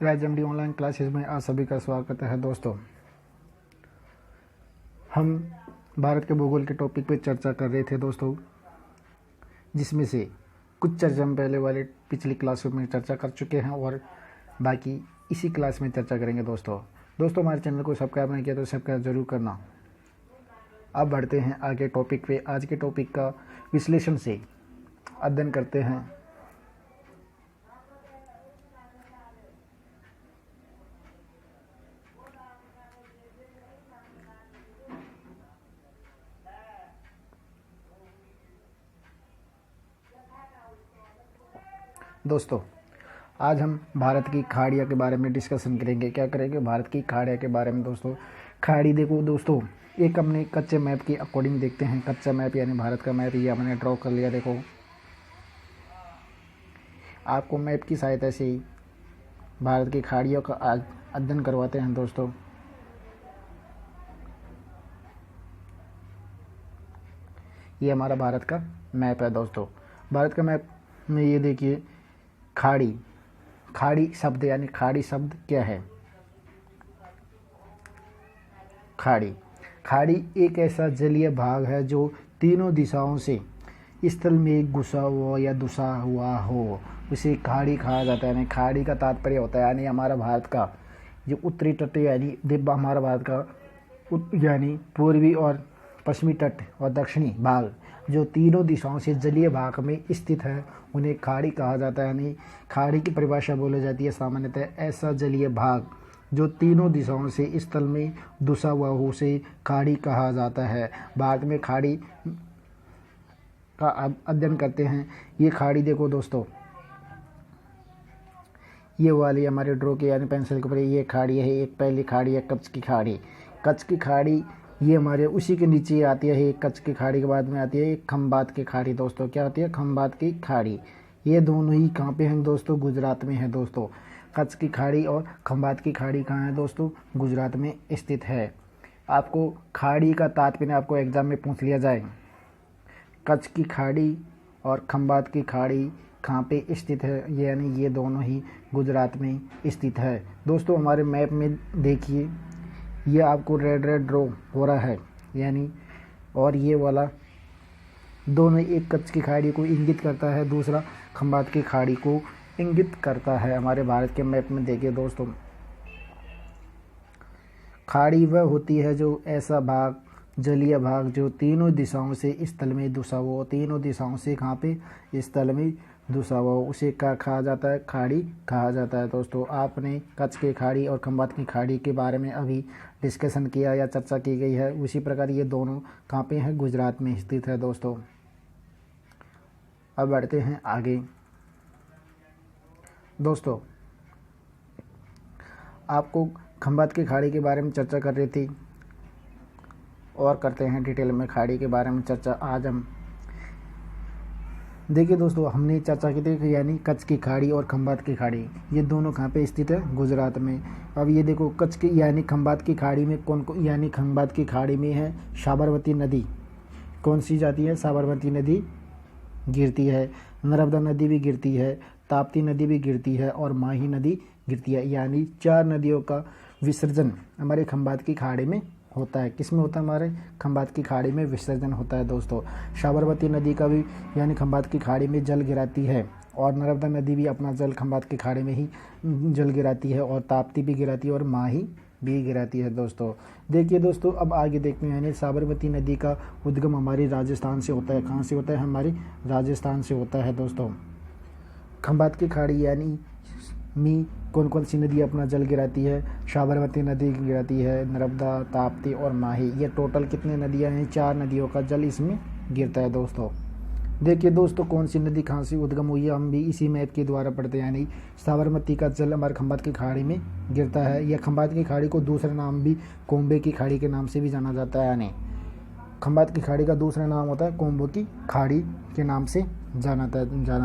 राजमडी online classes में आप सभी का स्वागत है दोस्तों। हम भारत के भूगोल के टॉपिक पे चर्चा कर रहे थे दोस्तों, जिसमें से कुछ चर्चा हम पहले वाले पिछली क्लासों में चर्चा कर चुके हैं और बाकी इसी क्लास में चर्चा करेंगे दोस्तों। हमारे चैनल को सब्सक्राइब नहीं किया तो सब्सक्राइब जरूर करना। अब बढ़ते हैं आगे टॉपिक पे। आज के टॉपिक का विश्लेषण से अध्ययन करते हैं। दोस्तों, आज हम भारत की खाड़ियों के बारे में डिस्कशन करेंगे। क्या करेंगे? भारत की खाड़ियों के बारे में दोस्तों। खाड़ी देखो दोस्तों, एक हमने कच्चे मैप के अकॉर्डिंग देखते हैं। कच्चा मैप यानी भारत का मैप, ये हमने ड्रॉ कर लिया। देखो, आपको मैप की सहायता से ही भारत की खाड़ियों का अध्ययन करवाते हैं दोस्तों। ये हमारा भारत का मैप है दोस्तों। भारत का मैप में ये देखिए, खाड़ी शब्द यानी खाड़ी शब्द क्या है? खाड़ी एक ऐसा जलीय भाग है जो तीनों दिशाओं से स्थल में घुसा हुआ या धुसा हुआ हो, उसे खाड़ी कहा जाता है। यानी खाड़ी का तात्पर्य होता है यानी हमारा भारत का जो उत्तरी तट यानी हमारा भारत का यानी पूर्वी और पश्चिमी तट और दक्षिणी भाग जो तीनों दिशाओं से जलीय भाग में स्थित है, उन्हें खाड़ी कहा जाता है। यानी खाड़ी की परिभाषा बोली जाती है सामान्यतः ऐसा जलीय भाग जो तीनों दिशाओं से स्थल में धुसा हुआ हो, उसे खाड़ी कहा जाता है। भारत में खाड़ी का अध्ययन करते हैं। ये खाड़ी देखो दोस्तों, ये वाली हमारे ड्रॉ के यानी पेंसिल के ऊपर ये खाड़ी है। एक पहली खाड़ी है कच्छ की खाड़ी। कच्छ की खाड़ी ये हमारे उसी के नीचे आती है। एक कच्छ की खाड़ी के बाद में आती है एक खंबात की खाड़ी दोस्तों। क्या आती है? खंबात की खाड़ी। ये दोनों ही कहाँ पे हैं दोस्तों? गुजरात में है दोस्तों। कच्छ की खाड़ी और खंबात की खाड़ी कहाँ है दोस्तों? गुजरात में स्थित है। आपको खाड़ी का तात्पर्य आपको एग्जाम में पूछ लिया जाए, कच्छ की खाड़ी और खंबात की खाड़ी कहाँ पे स्थित है, यानी ये दोनों ही गुजरात में स्थित है दोस्तों। हमारे मैप में देखिए, ये आपको रेड ड्रॉ हो रहा है यानी, और ये वाला दोनों एक कच्छ की खाड़ी को इंगित करता है, दूसरा खंबात की खाड़ी को इंगित करता है। हमारे भारत के मैप में देखिए दोस्तों, खाड़ी वह होती है जो ऐसा भाग जलीय भाग जो तीनों दिशाओं से स्थल में धुसा हुआ, तीनों दिशाओं से कहाँ पे? स्थल में धुसा हुआ, उसे क्या कहा जाता है? खाड़ी कहा जाता है दोस्तों। आपने कच्छ की खाड़ी और खंबात की खाड़ी के बारे में अभी डिस्कशन किया या चर्चा की गई है। उसी प्रकार ये दोनों कहाँ पे हैं? गुजरात में स्थित है दोस्तों। अब बढ़ते हैं आगे दोस्तों। आपको खंबात की खाड़ी के बारे में चर्चा कर रही थी और करते हैं डिटेल में खाड़ी के बारे में चर्चा। आज हम देखिए दोस्तों, हमने चर्चा की थी यानी कच्छ की खाड़ी और खंबात की खाड़ी, ये दोनों कहाँ पे स्थित है? गुजरात में। अब ये देखो, कच्छ की यानी खंबात की खाड़ी में कौन यानी खंबात की खाड़ी में है साबरमती नदी। कौन सी जाती है? साबरमती नदी गिरती है, नर्मदा नदी भी गिरती है, ताप्ती नदी भी गिरती है और माही नदी गिरती है। यानी 4 नदियों का विसर्जन हमारे खंबात की खाड़ी में होता है। किस में होता है? हमारे खंबात की खाड़ी में विसर्जन होता है दोस्तों। साबरमती नदी का भी यानी खंबात की खाड़ी में जल गिराती है और नर्मदा नदी भी अपना जल खंबात की खाड़ी में ही जल गिराती है और ताप्ती भी गिराती है और माही भी गिराती है दोस्तों। देखिए दोस्तों, अब आगे देखते हैं। यानी साबरमती नदी का उद्गम हमारी राजस्थान से होता है। कहाँ से होता है? हमारी राजस्थान से होता है दोस्तों। खंबात की खाड़ी यानी में कौन कौन सी नदी अपना जल गिराती है? साबरमती नदी गिराती है, नर्मदा, ताप्ती और माही। ये टोटल कितने नदियाँ हैं? 4 नदियों का जल इसमें गिरता है दोस्तों। देखिए दोस्तों, कौन सी नदी कहाँ से उद्गम हुई है हम भी इसी मैप के द्वारा पढ़ते हैं। यानी साबरमती का जल हमारे खंबात की खाड़ी में गिरता है। यह खंबात की खाड़ी को दूसरा नाम भी कोम्बे की खाड़ी के नाम से भी जाना जाता है। यानी खंबात की खाड़ी का दूसरा नाम होता है कोम्बो की खाड़ी के नाम से जाना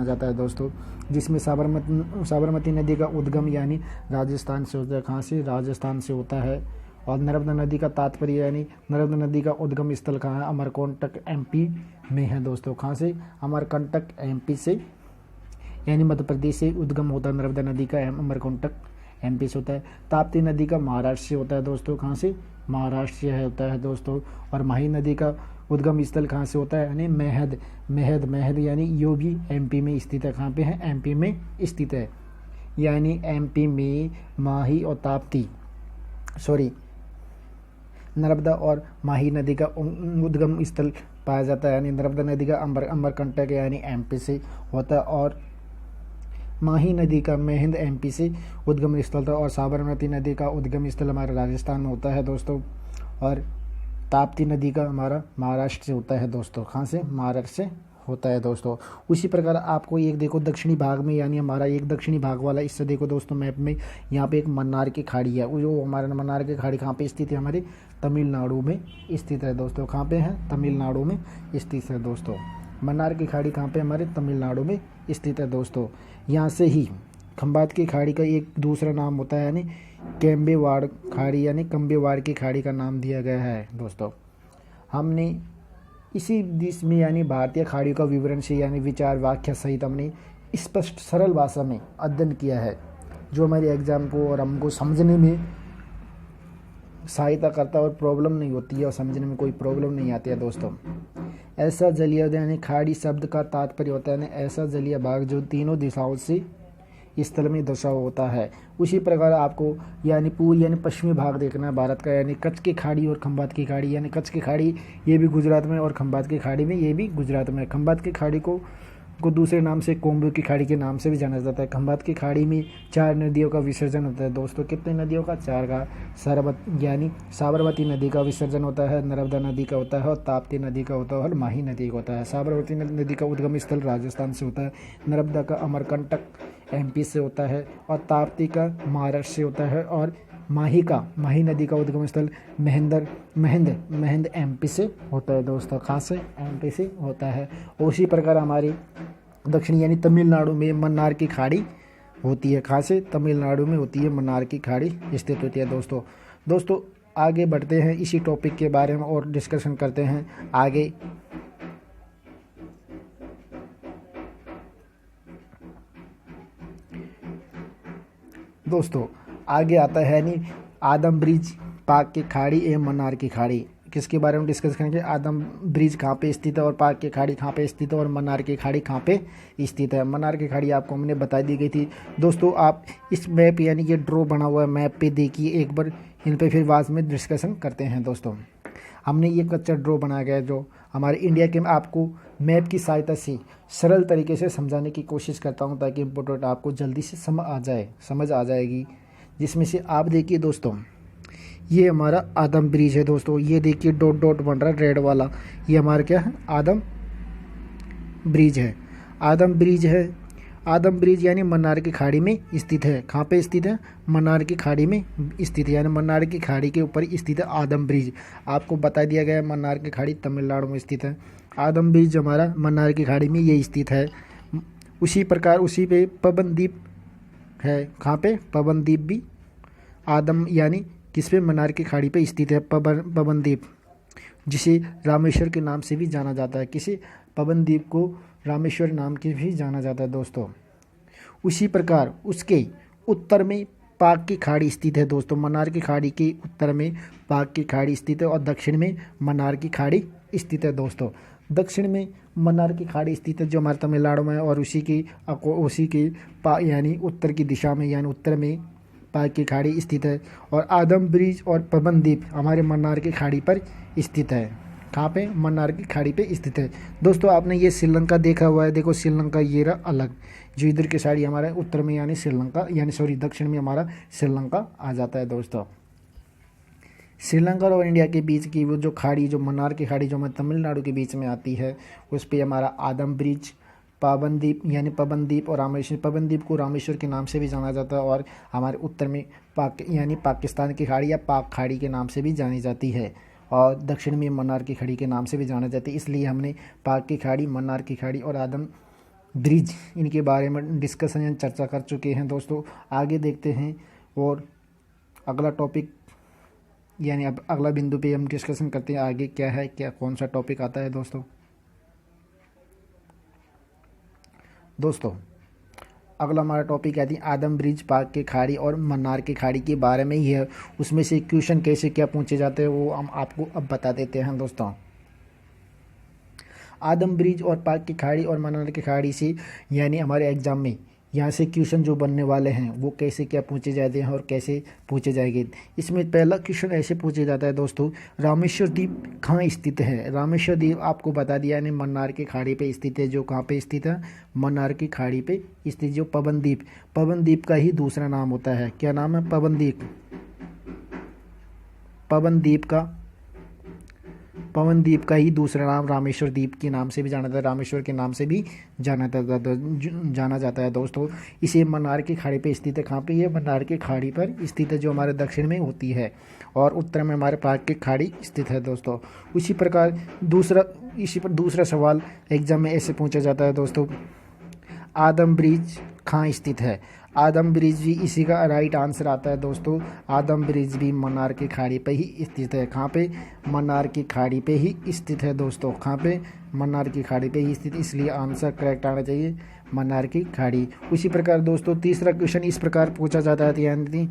जाता है दोस्तों। जिसमें साबरमती नदी का उद्गम यानी राजस्थान से होता है। कहाँ से? राजस्थान से होता है। और नर्मदा नदी का तात्पर्य यानी नर्मदा नदी का उद्गम स्थल कहाँ है? अमरकंटक एमपी में है दोस्तों। कहाँ से? अमरकंटक एमपी से यानी मध्य प्रदेश से उद्गम होता है नर्मदा नदी का अमरकंटक एमपी से होता है। ताप्ती नदी का महाराष्ट्र से होता है दोस्तों, कहाँ से, महाराष्ट्र से होता है दोस्तों। और माही नदी का उद्गम स्थल कहाँ से होता है, यानी मेहद, मेहद, मेहद यानी यो भी एमपी में स्थित है। कहाँ पे है, एमपी में स्थित है, यानी एमपी में माही और ताप्ती, सॉरी, नर्मदा और माही नदी का उद्गम स्थल पाया जाता है, यानी नर्मदा नदी का अमरकंटक यानी एमपी से होता है, और माही नदी का मेहंद एमपी से उद्गम स्थल था, और साबरमती नदी का उद्गम स्थल हमारे राजस्थान में होता है दोस्तों, और ताप्ती नदी का हमारा महाराष्ट्र से होता है दोस्तों। कहाँ से, महाराष्ट्र से होता है दोस्तों। उसी प्रकार आपको एक देखो दक्षिणी भाग में, यानी हमारा एक दक्षिणी भाग वाला इससे देखो दोस्तों मैप में, यहाँ पे एक मन्नार की खाड़ी है। वो जो हमारा मन्नार की खाड़ी कहाँ पे स्थित है, हमारे तमिलनाडु में स्थित है दोस्तों। कहाँ पे है, तमिलनाडु में स्थित है दोस्तों। मन्नार की खाड़ी कहाँ पे, हमारे तमिलनाडु में स्थित है दोस्तों। यहाँ से ही खंबात की खाड़ी का एक दूसरा नाम होता है, यानी केम्बेवाड़ खाड़ी, यानी कम्बेवाड़ की खाड़ी का नाम दिया गया है दोस्तों। हमने इसी दिश में यानी भारतीय खाड़ियों का विवरण से यानी विचार व्याख्या सहित हमने स्पष्ट सरल भाषा में अध्ययन किया है, जो हमारे एग्जाम को और हमको समझने में सहायता करता है और प्रॉब्लम नहीं होती है, और समझने में कोई प्रॉब्लम नहीं आती है दोस्तों। ऐसा जलीय यानी खाड़ी शब्द का तात्पर्य होता है ऐसा जलीय भाग जो तीनों दिशाओं से स्थल में दशा होता है। उसी प्रकार आपको यानी पूर्व यानी पश्चिमी भाग देखना है भारत का, यानी कच्छ की खाड़ी और खंबात की खाड़ी, यानी कच्छ की खाड़ी ये भी गुजरात में और खंबात की खाड़ी में ये भी गुजरात में। खंबात की खाड़ी को दूसरे नाम से कोम्बू की खाड़ी के नाम से भी जाना जाता है। खंबात की खाड़ी में 4 नदियों का विसर्जन होता है दोस्तों। कितने नदियों का, 4 का। यानी साबरमती नदी का विसर्जन होता है, नर्मदा नदी का होता है, और ताप्ती नदी का होता है, और माही नदी का होता है। साबरमती नदी का उद्गम स्थल राजस्थान से होता है, नर्मदा का अमरकंटक एमपी से होता है, और ताप्ती का महाराष्ट्र से होता है, और माही नदी का उद्गम स्थल मेहंद एमपी से होता है दोस्तों। कहाँ से, एमपी से होता है। उसी प्रकार हमारी दक्षिणी यानी तमिलनाडु में मन्नार की खाड़ी होती है। कहाँ से, तमिलनाडु में होती है मन्नार की खाड़ी स्थित होती है दोस्तों। आगे बढ़ते हैं, इसी टॉपिक के बारे में और डिस्कशन करते हैं आगे। दोस्तों आगे आता है यानी आदम ब्रिज, पाक की खाड़ी एवं मन्नार की खाड़ी, किसके बारे में डिस्कस करेंगे। आदम ब्रिज कहाँ पे स्थित है, और पाक की खाड़ी कहाँ पे स्थित है, और मन्नार की खाड़ी कहाँ पे स्थित है। मन्नार की खाड़ी आपको हमने बता दी गई थी दोस्तों। आप इस मैप यानी ये ड्रॉ बना हुआ है मैप पे देखिए एक बार, इन पे फिर बाद में डिस्कशन करते हैं दोस्तों। हमने ये कच्चा ड्रॉ बनाया गया जो हमारे इंडिया के, आपको मैप की सहायता से सरल तरीके से समझाने की कोशिश करता हूँ, ताकि इम्पोर्टेंट आपको जल्दी से समझ आ जाएगी। जिसमें से आप देखिए दोस्तों, ये हमारा आदम ब्रिज है दोस्तों। ये देखिए डॉट डॉट बन रहा है रेड वाला, ये हमारा क्या है, आदम ब्रिज है। आदम ब्रिज यानी मन्नार की खाड़ी में स्थित है। कहाँ पे स्थित है, मन्नार की खाड़ी में स्थित है, यानी मन्नार की खाड़ी के ऊपर स्थित है आदम ब्रिज। आपको बता दिया गया है मन्नार की खाड़ी तमिलनाडु में स्थित है। आदम ब्रिज हमारा मन्नार की खाड़ी में ये स्थित है। उसी प्रकार उसी पे पवन द्वीप है। कहाँ पे, पवन द्वीप भी आदम यानी किस पे, मन्नार की खाड़ी पे स्थित है पवन द्वीप, जिसे रामेश्वर के नाम से भी जाना जाता है। किसी पवन द्वीप को रामेश्वर नाम के भी जाना जाता है दोस्तों। उसी प्रकार उसके उत्तर में पाक की खाड़ी स्थित है दोस्तों। मन्नार की खाड़ी के उत्तर में पाक की खाड़ी स्थित है, और दक्षिण में मन्नार की खाड़ी स्थित है दोस्तों। दक्षिण में मन्नार की खाड़ी स्थित है जो हमारे तमिलनाडु में है, और उसी की यानी उत्तर की दिशा में यानी उत्तर में पाक की खाड़ी स्थित है। और आदम ब्रिज और पवन द्वीप हमारे मन्नार की खाड़ी पर स्थित है। कहाँ पे, मन्नार की खाड़ी पे स्थित है दोस्तों। आपने ये श्रीलंका देखा हुआ है, देखो श्रीलंका ये रहा अलग, जो इधर की साइड हमारा उत्तर में यानी श्रीलंका यानी सॉरी दक्षिण में हमारा श्रीलंका आ जाता है दोस्तों। श्रीलंका और इंडिया के बीच की वो जो खाड़ी, जो मन्नार की खाड़ी जो हमारे तमिलनाडु के बीच में आती है, उस पर हमारा आदम ब्रिज, पवनदीप यानी पवनदीप और रामेश्वर, पवनदीप को रामेश्वर के नाम से भी जाना जाता है, और हमारे उत्तर में यानी पाकिस्तान की खाड़ी या पाक खाड़ी के नाम से भी जानी जाती है, और दक्षिण में मन्नार की खाड़ी के नाम से भी जाना जाती है। इसलिए हमने पाक की खाड़ी, मन्नार की खाड़ी और आदम ब्रिज इनके बारे में डिस्कशन या चर्चा कर चुके हैं दोस्तों। आगे देखते हैं और अगला टॉपिक यानी अब अगला बिंदु पे हम डिस्कशन करते हैं आगे क्या है, क्या कौन सा टॉपिक आता है दोस्तों। अगला हमारा टॉपिक है आदम ब्रिज, पाक की खाड़ी और मन्नार की खाड़ी के बारे में ही है। उसमें से क्वेश्चन कैसे क्या पूछे जाते हैं वो हम आपको अब बता देते हैं दोस्तों। आदम ब्रिज और पाक की खाड़ी और मन्नार की खाड़ी से यानी हमारे एग्जाम में यहाँ से क्वेश्चन जो बनने वाले हैं वो कैसे क्या पूछे जाते हैं और कैसे पूछे जाएंगे। इसमें पहला क्वेश्चन ऐसे पूछा जाता है दोस्तों, रामेश्वर द्वीप कहाँ स्थित है। रामेश्वर द्वीप आपको बता दिया यानी मन्नार की खाड़ी पे स्थित है। जो कहाँ पे स्थित है, मन्नार की खाड़ी पे स्थित। जो पवन द्वीप, पवन द्वीप का ही दूसरा नाम होता है, क्या नाम है, पवन द्वीप। पवन द्वीप का ही दूसरा नाम रामेश्वर द्वीप के नाम से भी जाना जाता है, रामेश्वर के नाम से भी जाना जाता है दोस्तों। इसे मन्नार की खाड़ी पे स्थित है। कहाँ पे, ये मन्नार की खाड़ी पर स्थित है जो हमारे दक्षिण में होती है, और उत्तर में हमारे पाक की खाड़ी स्थित है दोस्तों। इसी प्रकार दूसरा सवाल एग्जाम में ऐसे पूछा जाता है दोस्तों, आदम ब्रिज कहाँ स्थित है। आदम ब्रिज भी इसी का राइट आंसर आता है दोस्तों। आदम ब्रिज भी मन्नार की खाड़ी पे ही स्थित है। कहाँ पे, मन्नार की खाड़ी पे ही स्थित है दोस्तों। कहाँ पे, मन्नार की खाड़ी पे ही स्थित, इसलिए आंसर करेक्ट आना चाहिए मन्नार की खाड़ी। उसी प्रकार दोस्तों तीसरा क्वेश्चन इस प्रकार पूछा जाता है, यानी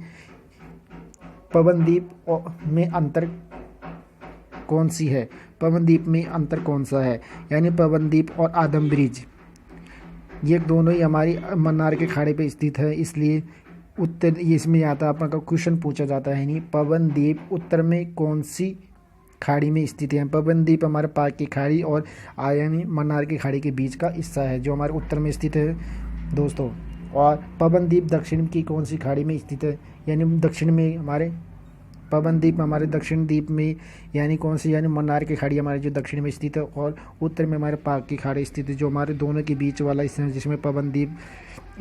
पवन द्वीप में अंतर कौन सी है। पवन द्वीप में अंतर कौन सा है, यानी पवन द्वीप और आदम ब्रिज ये दोनों ही हमारी मन्नार के खाड़ी पे स्थित है, इसलिए उत्तर इसमें आता है आपका क्वेश्चन पूछा जाता है नहीं, पवन द्वीप उत्तर में कौन सी खाड़ी में स्थित है। पवन द्वीप हमारे पाक की खाड़ी और यानी मन्नार की खाड़ी के बीच का हिस्सा है जो हमारे उत्तर में स्थित है दोस्तों। और पवन द्वीप दक्षिण की कौन सी खाड़ी में स्थित है, यानी दक्षिण में हमारे पवन द्वीप हमारे दक्षिण द्वीप में यानी कौन सी, यानी मन्नार की खाड़ी हमारे जो दक्षिण में स्थित है, और उत्तर में हमारे पाक की खाड़ी स्थित है जो हमारे दोनों के बीच वाला हिस्सा है जिसमें पवन द्वीप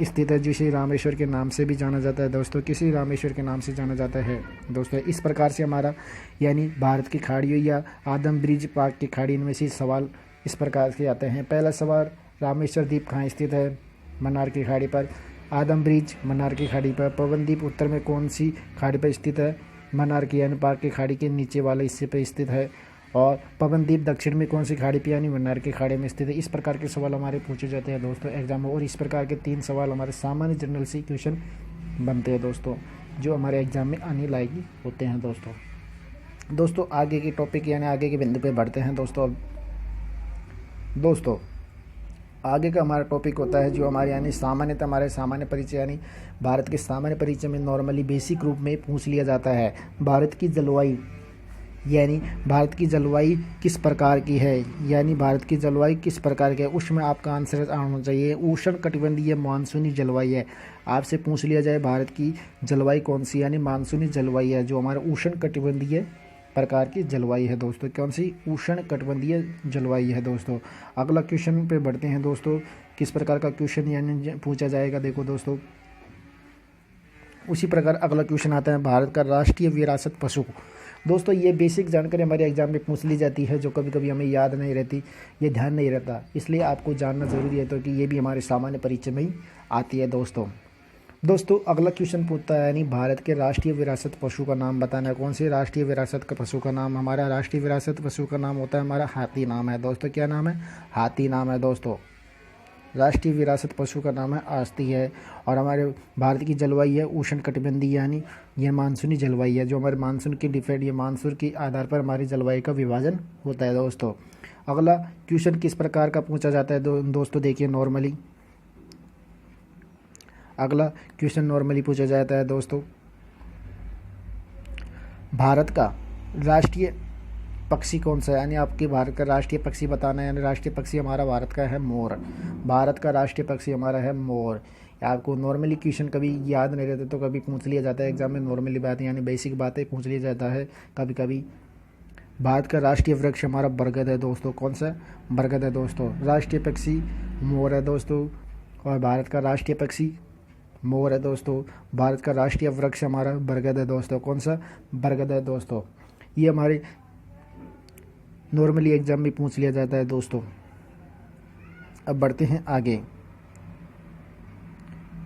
स्थित है, जिसे रामेश्वर के नाम से भी जाना जाता है दोस्तों। किसी रामेश्वर के नाम से जाना जाता है दोस्तों। इस प्रकार से हमारा यानी भारत की खाड़ियों या आदम ब्रिज, पाक की खाड़ी, इनमें से सवाल इस प्रकार से आते हैं। पहला सवाल, रामेश्वर द्वीप कहाँ स्थित है, मन्नार की खाड़ी पर। आदम ब्रिज मन्नार की खाड़ी पर। पवन द्वीप उत्तर में कौन सी खाड़ी पर स्थित है, मन्नार की यानी पाक की खाड़ी के नीचे वाले हिस्से पर स्थित है। और पवन द्वीप दक्षिण में कौन सी खाड़ी पे यानी मन्नार की खाड़ी में स्थित है। इस प्रकार के सवाल हमारे पूछे जाते हैं दोस्तों एग्जाम में, और इस प्रकार के 3 सवाल हमारे सामान्य जनरल से क्वेश्चन बनते हैं दोस्तों, जो हमारे एग्जाम में आने लायक होते हैं दोस्तों। आगे के टॉपिक यानी आगे के बिंदु पे बढ़ते हैं दोस्तों। आगे का हमारा टॉपिक होता है जो हमारे यानी सामान्यतः हमारे सामान्य परिचय यानी भारत के सामान्य परिचय में नॉर्मली बेसिक रूप में पूछ लिया जाता है। भारत की जलवायु यानी भारत की जलवायु किस प्रकार की है, यानी भारत की जलवायु किस प्रकार की है, उसमें आपका आंसर आना चाहिए उष्ण कटिबंधीय मानसूनी जलवायु है। आपसे पूछ लिया जाए भारत की जलवायु कौन सी, यानी मानसूनी जलवायु है जो हमारा उष्ण कटिबंधीय प्रकार की जलवायु है दोस्तों। कौन सी, उष्ण कटिबंधीय जलवायु है दोस्तों। अगला क्वेश्चन पे बढ़ते हैं दोस्तों, किस प्रकार का क्वेश्चन यानी पूछा जाएगा। देखो दोस्तों, उसी प्रकार अगला क्वेश्चन आता है, भारत का राष्ट्रीय विरासत पशु। दोस्तों ये बेसिक जानकारी हमारे एग्जाम में पूछ ली जाती है जो कभी कभी हमें याद नहीं रहती, ये ध्यान नहीं रहता, इसलिए आपको जानना ज़रूरी है तो कि ये भी हमारे सामान्य परिचय में ही आती है दोस्तों। अगला क्वेश्चन पूछता है यानी भारत के राष्ट्रीय विरासत पशु का नाम बताना है। कौन सी राष्ट्रीय विरासत का पशु का नाम, हमारा राष्ट्रीय विरासत पशु का नाम होता है हमारा हाथी नाम है दोस्तों। क्या नाम है, हाथी नाम है दोस्तों। राष्ट्रीय विरासत पशु का नाम है हाथी है। और हमारे भारत की जलवायु है उष्ण कटिबंधीय यानी यह मानसूनी जलवायु है जो हमारे मानसून के डिफेंड ये मानसून के आधार पर हमारी जलवायु का विभाजन होता है दोस्तों। अगला क्वेश्चन किस प्रकार का पूछा जाता है दोस्तों, देखिए नॉर्मली अगला क्वेश्चन नॉर्मली पूछा जाता है दोस्तों, भारत का राष्ट्रीय पक्षी कौन सा है, यानी आपके भारत का राष्ट्रीय पक्षी बताना है। यानी राष्ट्रीय पक्षी हमारा भारत का है मोर। भारत का राष्ट्रीय पक्षी हमारा है मोर। आपको नॉर्मली क्वेश्चन कभी याद नहीं रहते तो कभी पूछ लिया जाता है एग्जाम में, नॉर्मली बात यानी बेसिक बातें पूछ लिया जाता है कभी कभी। भारत का राष्ट्रीय वृक्ष हमारा बरगद है दोस्तों। कौन सा, बरगद है दोस्तों। राष्ट्रीय पक्षी मोर है दोस्तों, और भारत का राष्ट्रीय पक्षी मोर है दोस्तों। भारत का राष्ट्रीय वृक्ष हमारा बरगद है दोस्तों। कौन सा, बरगद है दोस्तों। ये हमारे नॉर्मली एग्जाम में पूछ लिया जाता है दोस्तों। अब बढ़ते हैं आगे।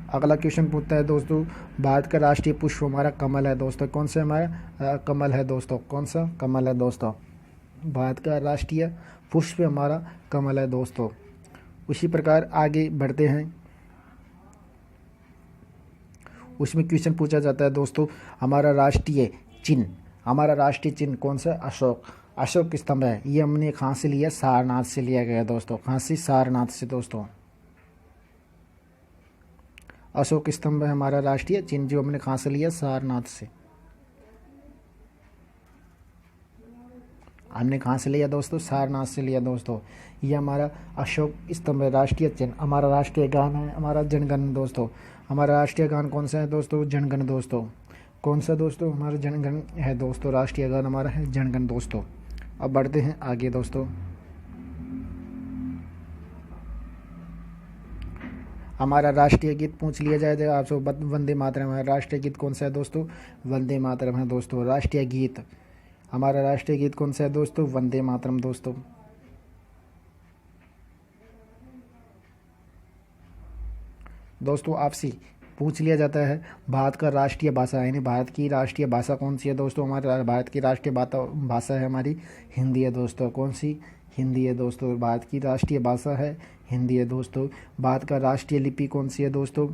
अगला क्वेश्चन पूछता है दोस्तों, भारत का राष्ट्रीय पुष्प हमारा कमल है दोस्तों। कौन सा हमारा कमल है दोस्तों। कौन सा, कमल है दोस्तों। भारत का राष्ट्रीय पुष्प हमारा कमल है दोस्तों। उसी प्रकार आगे बढ़ते हैं। उसमें क्वेश्चन पूछा जाता है दोस्तों, हमारा राष्ट्रीय चिन्ह कौन सा? अशोक स्तंभ है। ये हमने कहाँ से लिया? सारनाथ से लिया गया दोस्तों। कहाँ से? सारनाथ से दोस्तों। अशोक स्तंभ है हमारा राष्ट्रीय चिन्ह, जो हमने कहाँ से लिया? सारनाथ से। हमने कहाँ से लिया दोस्तों? सारनाथ से लिया दोस्तों। ये हमारा अशोक स्तंभ है, राष्ट्रीय चिन्ह। हमारा राष्ट्रीय गान है हमारा जनगण दोस्तों। हमारा राष्ट्रीय गान कौन सा है दोस्तों? जनगण दोस्तों। कौन सा दोस्तों? हमारा जनगण है दोस्तों। राष्ट्रीय गान हमारा है जनगण दोस्तों। अब बढ़ते हैं आगे दोस्तों। हमारा राष्ट्रीय गीत पूछ लिया जाए तो आपसे, वंदे मातरम। हमारा राष्ट्रीय गीत कौन सा है दोस्तों? वंदे मातरम है दोस्तों। राष्ट्रीय गीत, हमारा राष्ट्रीय गीत कौन सा है दोस्तों? वंदे मातरम दोस्तों। दोस्तों आपसे पूछ लिया जाता है भारत का राष्ट्रीय भाषा, यानी भारत की राष्ट्रीय भाषा कौन सी है दोस्तों? हमारे भारत की राष्ट्रीय भाषा है हमारी हिंदी है दोस्तों। कौन सी? हिंदी है दोस्तों। भारत की राष्ट्रीय भाषा है हिंदी है दोस्तों। भारत का राष्ट्रीय लिपि कौन सी है दोस्तों?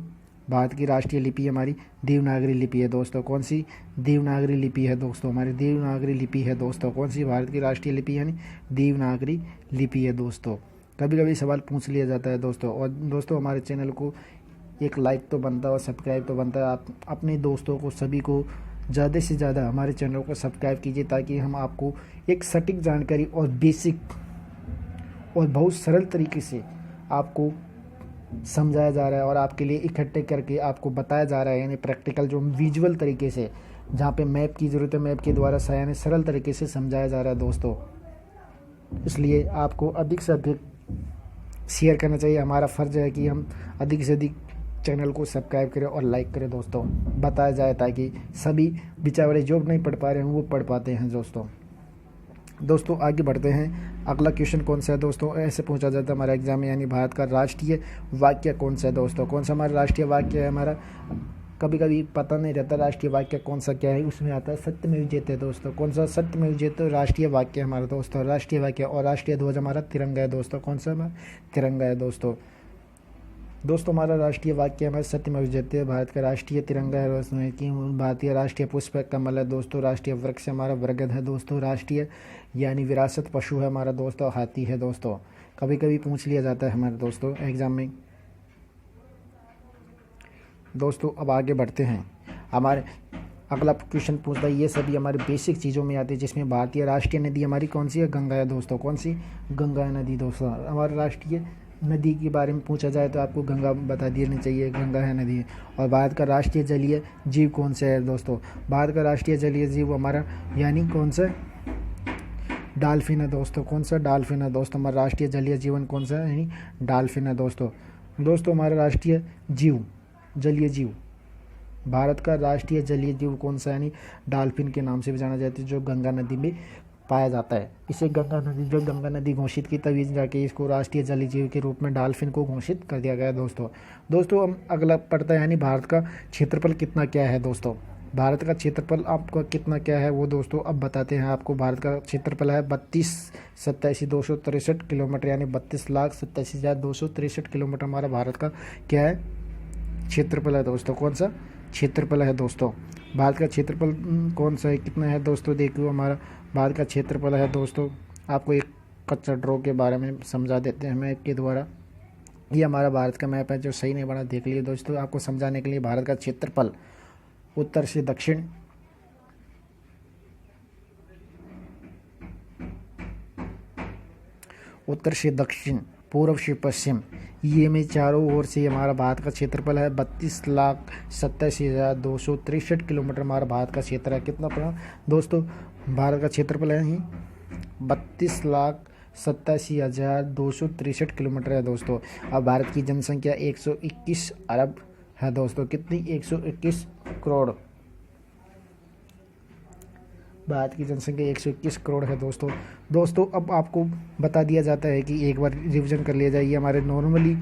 भारत की राष्ट्रीय लिपि हमारी देवनागरी लिपि है दोस्तों। कौन सी? देवनागरी लिपि है दोस्तों। हमारी देवनागरी लिपि है दोस्तों। कौन सी? भारत की राष्ट्रीय लिपि यानी देवनागरी लिपि है दोस्तों। कभी कभी सवाल पूछ लिया जाता है दोस्तों। और दोस्तों हमारे चैनल को एक लाइक तो बनता है और सब्सक्राइब तो बनता है। आप अपने दोस्तों को, सभी को ज़्यादा से ज़्यादा हमारे चैनल को सब्सक्राइब कीजिए, ताकि हम आपको एक सटीक जानकारी और बेसिक और बहुत सरल तरीके से आपको समझाया जा रहा है और आपके लिए इकट्ठे करके आपको बताया जा रहा है, यानी प्रैक्टिकल जो विजुअल तरीके से, जहाँ पे मैप की ज़रूरत है मैप के द्वारा यानी सरल तरीके से समझाया जा रहा है दोस्तों। इसलिए आपको अधिक से अधिक शेयर करना चाहिए। हमारा फ़र्ज़ है कि हम अधिक से अधिक चैनल को सब्सक्राइब करें और लाइक करें दोस्तों, बताया जाए ताकि सभी बेचारे जो नहीं पढ़ पा रहे हैं वो पढ़ पाते हैं दोस्तों। आगे बढ़ते हैं। अगला क्वेश्चन कौन सा है दोस्तों? ऐसे पूछा जाता है हमारा एग्जाम में, यानी भारत का राष्ट्रीय वाक्य कौन सा है दोस्तों? कौन सा हमारा राष्ट्रीय वाक्य है? हमारा कभी कभी पता नहीं रहता राष्ट्रीय वाक्य कौन सा क्या है, उसमें आता है सत्यमेव जयते दोस्तों। कौन सा? सत्यमेव जयते राष्ट्रीय वाक्य है हमारा दोस्तों, राष्ट्रीय वाक्य। और राष्ट्रीय ध्वज हमारा तिरंगा है दोस्तों। कौन सा? हमारा तिरंगा है दोस्तों। हमारा राष्ट्रीय वाक्य हमारा सत्यमेव जयते। भारत का राष्ट्रीय तिरंगा है उसमें कि भारतीय राष्ट्रीय पुष्प कमल है दोस्तों। राष्ट्रीय वृक्ष हमारा बरगद है दोस्तों। राष्ट्रीय यानी विरासत पशु है हमारा दोस्तों, हाथी है दोस्तों। कभी कभी पूछ लिया जाता है हमारे दोस्तों एग्जाम में दोस्तों। अब आगे बढ़ते हैं। हमारे अगला क्वेश्चन पूछता है, ये सभी हमारे बेसिक चीज़ों में आती है, जिसमें भारतीय राष्ट्रीय नदी हमारी कौन सी है? गंगा है दोस्तों। कौन सी? गंगा नदी दोस्तों। हमारा राष्ट्रीय नदी के बारे में पूछा जाए तो आपको गंगा बता देनी चाहिए, गंगा है नदी। और भारत का राष्ट्रीय जलीय जीव कौन सा है दोस्तों? भारत का राष्ट्रीय जलीय जीव हमारा यानी कौन सा? डॉल्फिन है दोस्तों। कौन सा? डॉल्फिन है दोस्तों। हमारा राष्ट्रीय जलीय जीवन कौन सा है? यानी डॉल्फिन है दोस्तों। हमारा राष्ट्रीय जलीय जीव, भारत का राष्ट्रीय जलीय जीव कौन सा? यानी डॉल्फिन के नाम से भी जाना जाता है, जो गंगा नदी में पाया जाता है। इसे गंगा नदी घोषित की, तभी जाके इसको राष्ट्रीय जलीय जीव के रूप में डॉल्फिन को घोषित कर दिया गया दोस्तों। हम अगला पढ़ता है, यानी भारत का क्षेत्रफल कितना क्या है दोस्तों? भारत का क्षेत्रफल आपका कितना क्या है वो दोस्तों अब बताते हैं आपको। भारत का क्षेत्रफल है 32,87,263 किलोमीटर, यानी 32,87,263 किलोमीटर हमारा भारत का क्या है? क्षेत्रफल है दोस्तों। कौन सा? क्षेत्रफल है दोस्तों। भारत का क्षेत्रफल कौन सा है, कितना है दोस्तों? देखिए हमारा भारत का क्षेत्रफल है दोस्तों। आपको एक कच्चा ड्रॉ के बारे में समझा देते हैं मैप के द्वारा। ये हमारा भारत का मैप है, जो सही नहीं बना देख लीजिए दोस्तों। आपको समझाने के लिए भारत का क्षेत्रफल उत्तर से दक्षिण, पूर्व से पश्चिम, ये में चारों ओर से हमारा भारत का क्षेत्रफल है 32,87,263 किलोमीटर हमारा भारत का क्षेत्र है। कितना पड़ा दोस्तों? भारत का क्षेत्रफल है ही 32,87,263 किलोमीटर है दोस्तों। अब भारत की जनसंख्या 121 अरब है दोस्तों। कितनी? 121 करोड़। भारत की जनसंख्या 121 करोड़ है दोस्तों। अब आपको बता दिया जाता है कि एक बार रिवीजन कर लिया जाए। ये हमारे नॉर्मली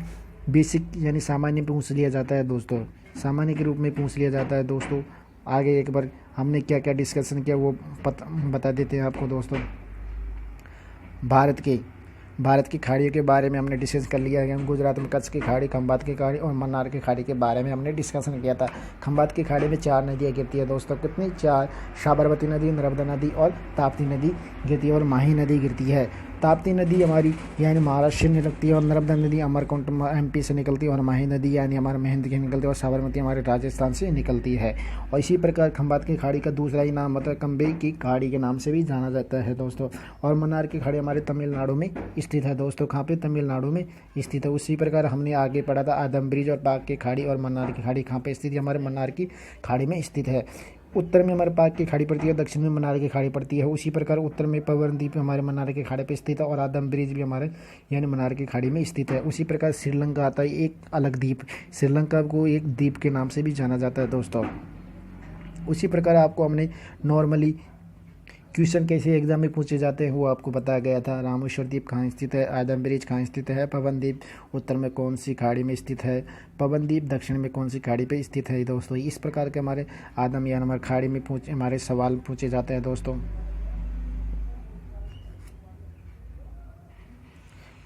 बेसिक यानी सामान्य पूछ लिया जाता है दोस्तों, सामान्य के रूप में पूछ लिया जाता है दोस्तों। आगे एक बार हमने क्या क्या डिस्कशन किया वो बता देते हैं आपको दोस्तों। भारत के भारत की खाड़ियों के बारे में हमने डिस्कस कर लिया है। गुजरात में कच्छ की खाड़ी, खंभात की खाड़ी और मन्नार की खाड़ी के बारे में हमने डिस्कशन किया था। खंभात की खाड़ी में 4 नदियाँ गिरती है दोस्तों, कितनी? 4। साबरमती नदी, नर्मदा नदी और ताप्ती नदी गिरती है और माही नदी गिरती है। ताप्ती नदी हमारी यानी महाराष्ट्र से निकलती है और नर्मदा नदी अमरकंटक MP से निकलती है और माही नदी यानी हमारे महेंद्र की निकलती है और साबरमती हमारे राजस्थान से निकलती है। और इसी प्रकार खंभात की खाड़ी का दूसरा ही नाम मतलब कंबे की खाड़ी के नाम से भी जाना जाता है दोस्तों। और मन्नार की खाड़ी हमारे तमिलनाडु में स्थित है दोस्तों। कहाँ पे? तमिलनाडु में स्थित है। उसी प्रकार हमने आगे पढ़ा था आदम ब्रिज और पाक की खाड़ी और मन्नार की खाड़ी कहाँ पे स्थित है? हमारे मन्नार की खाड़ी में स्थित है। उत्तर में हमारे पाक की खाड़ी पड़ती है, दक्षिण में मन्नार की खाड़ी पड़ती है। उसी प्रकार उत्तर में पवन द्वीप हमारे मन्नार की खाड़ी पे स्थित है और आदम ब्रिज भी हमारे यानी मन्नार की खाड़ी में स्थित है। उसी प्रकार श्रीलंका आता है, एक अलग द्वीप। श्रीलंका को एक द्वीप के नाम से भी जाना जाता है दोस्तों। उसी प्रकार आपको हमने नॉर्मली क्वेश्चन कैसे एग्जाम में पूछे जाते हैं वो आपको बताया गया था। रामेश्वर द्वीप कहाँ स्थित है, आदम ब्रिज कहाँ स्थित है, पवन द्वीप उत्तर में कौन सी खाड़ी में स्थित है, पवन द्वीप दक्षिण में कौन सी खाड़ी पे स्थित है दोस्तों। इस प्रकार के हमारे आदम या हमारे खाड़ी में हमारे सवाल पूछे जाते हैं दोस्तों।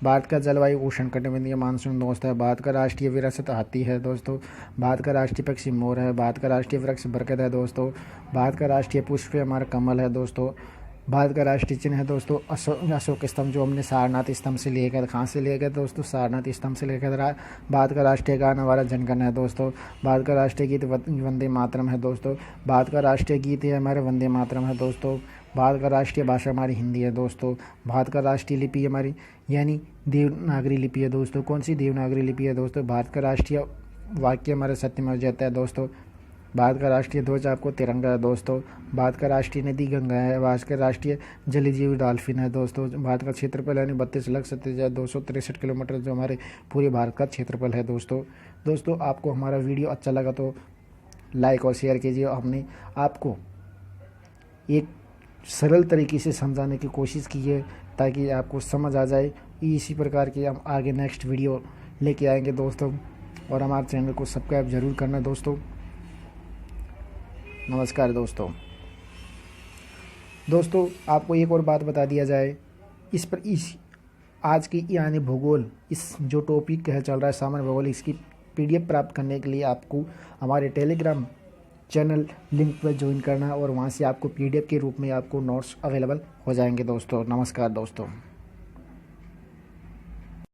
भारत का जलवायु उष्णकटिबंधीय मानसून दोस्त है। भारत का राष्ट्रीय विरासत हाथी है दोस्तों। भारत का राष्ट्रीय पक्षी मोर है। भारत का राष्ट्रीय वृक्ष बरगद है दोस्तों। भारत का राष्ट्रीय पुष्प हमारा कमल है दोस्तों। भारत का राष्ट्रीय चिन्ह है दोस्तों अशोक स्तंभ, जो हमने सारनाथ स्तंभ से लिए गए। कहाँ से लिए गए दोस्तों? सारनाथ स्तंभ से लिए गए। भारत का राष्ट्रीय गान हमारा जनगण है दोस्तों। भारत का राष्ट्रीय गीत वंदे मातरम है दोस्तों। भारत का राष्ट्रीय गीत है हमारे वंदे मातरम है दोस्तों। भारत का राष्ट्रीय भाषा हमारी हिंदी है दोस्तों। भारत का राष्ट्रीय लिपि हमारी यानी देवनागरी लिपि है दोस्तों। कौन सी देवनागरी लिपि है दोस्तों? भारत का राष्ट्रीय वाक्य हमारे सत्यमेव जयते है दोस्तों। भारत का राष्ट्रीय ध्वज आपको तिरंगा है दोस्तों। भारत का राष्ट्रीय नदी गंगा है। भारत का राष्ट्रीय जलीय जीव डॉल्फिन है दोस्तों। भारत का क्षेत्रफल यानी 32,37,263 किलोमीटर, जो हमारे पूरे भारत का क्षेत्रफल है दोस्तों आपको हमारा वीडियो अच्छा लगा तो लाइक और शेयर कीजिए। हमने आपको एक सरल तरीके से समझाने की कोशिश की है ताकि आपको समझ आ जाए। इसी प्रकार की हम आगे नेक्स्ट वीडियो लेके आएंगे दोस्तों। और हमारे चैनल को सब्सक्राइब जरूर करना दोस्तों। नमस्कार दोस्तों आपको एक और बात बता दिया जाए। इस आज की यानी भूगोल, इस जो टॉपिक है चल रहा है सामान्य भूगोल, इसकी PDF प्राप्त करने के लिए आपको हमारे टेलीग्राम चैनल लिंक पर ज्वाइन करना और वहाँ से आपको PDF के रूप में आपको नोट्स अवेलेबल हो जाएंगे दोस्तों। नमस्कार दोस्तों।